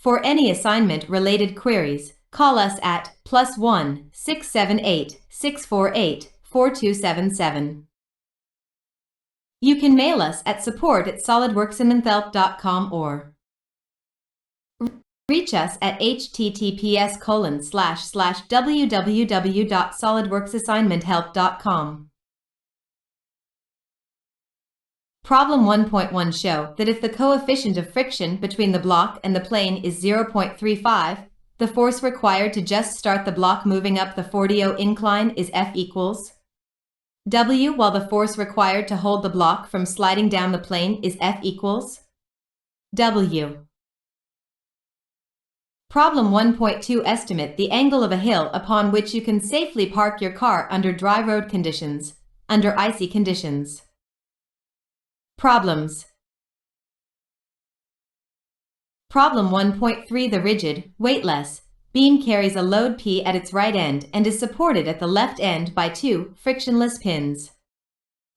For any assignment-related queries, call us at +1 678 648 4277. You can mail us at support@solidworksimenthelp.com or reach us at https://www.solidworksassignmenthelp.com. Problem 1.1 show that if the coefficient of friction between the block and the plane is 0.35, the force required to just start the block moving up the 40° incline is F equals W, while the force required to hold the block from sliding down the plane is F equals W. Problem 1.2 estimate the angle of a hill upon which you can safely park your car under dry road conditions, under icy conditions. Problems. Problem 1.3 The rigid, weightless beam carries a load P at its right end and is supported at the left end by two frictionless pins.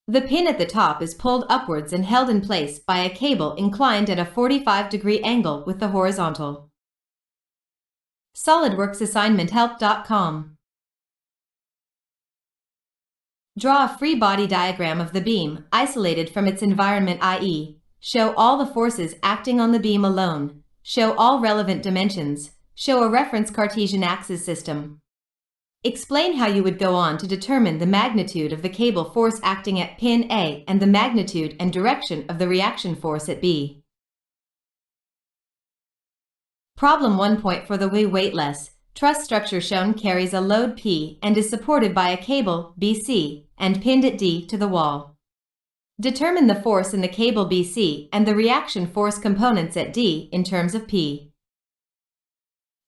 The pin at the top is pulled upwards and held in place by a cable inclined at a 45-degree angle with the horizontal. SolidworksAssignmentHelp.com. Draw a free body diagram of the beam, isolated from its environment, i.e., show all the forces acting on the beam alone, show all relevant dimensions, show a reference Cartesian axis system. Explain how you would go on to determine the magnitude of the cable force acting at pin A and the magnitude and direction of the reaction force at B. Problem 1. For the weightless truss structure shown carries a load P and is supported by a cable BC and pinned at D to the wall. Determine the force in the cable BC and the reaction force components at D in terms of P.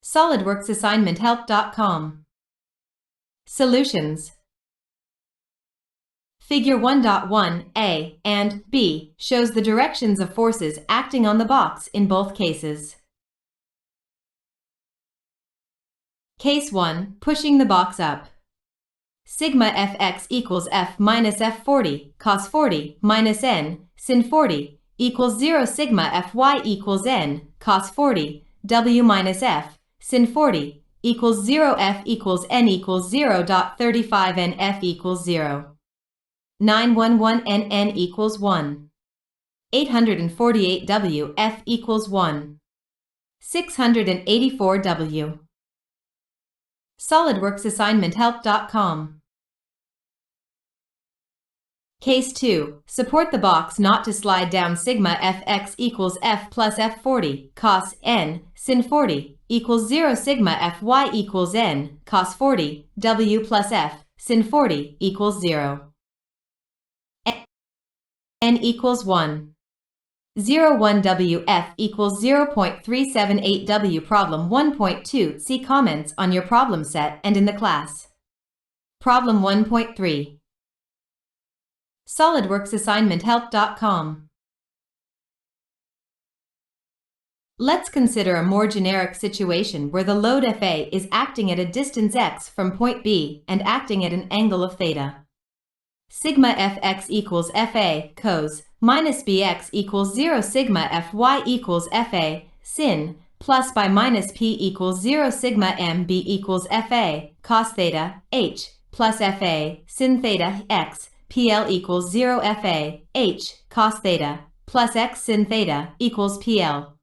SolidworksAssignmentHelp.com. Solutions. Figure 1.1 A and B shows the directions of forces acting on the box in both cases. Case 1. Pushing the box up. Sigma Fx equals F minus F40 cos 40 minus N sin 40 equals 0. Sigma Fy equals N cos 40 W minus F sin 40 equals 0. F equals N equals 0.35 N F equals 0. 911 N N equals 1. 848 W F equals 1. 684 W. SolidworksAssignmentHelp.com. Case 2. Support the box not to slide down. Sigma Fx equals F plus F40 cos N sin 40 equals 0. Sigma Fy equals N cos 40 W plus F sin 40 equals 0. N equals 1. 0.1 WF equals 0.378 W. Problem 1.2 See comments on your problem set and in the class. Problem 1.3. SolidworksAssignmentHelp.com. Let's consider a more generic situation where the load Fa is acting at a distance x from point B and acting at an angle of theta. Sigma Fx equals Fa cos minus Bx equals 0. Sigma Fy equals Fa sin plus by minus P equals 0. Sigma Mb equals Fa cos theta h plus Fa sin theta x PL equals 0. Fa h cos theta plus x sin theta equals PL.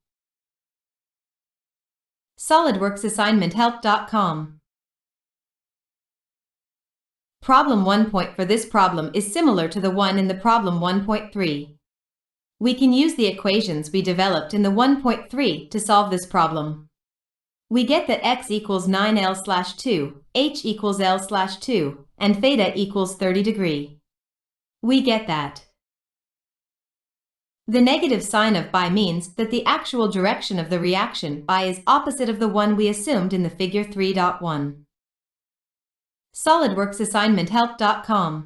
SolidworksAssignmentHelp.com. Problem 1. For this problem is similar to the one in the problem 1.3. We can use the equations we developed in the 1.3 to solve this problem. We get that x equals 9L/2, h equals L/2, and theta equals 30 degrees. We get that the negative sign of by means that the actual direction of the reaction by is opposite of the one we assumed in the figure 3.1. SolidworksAssignmentHelp.com.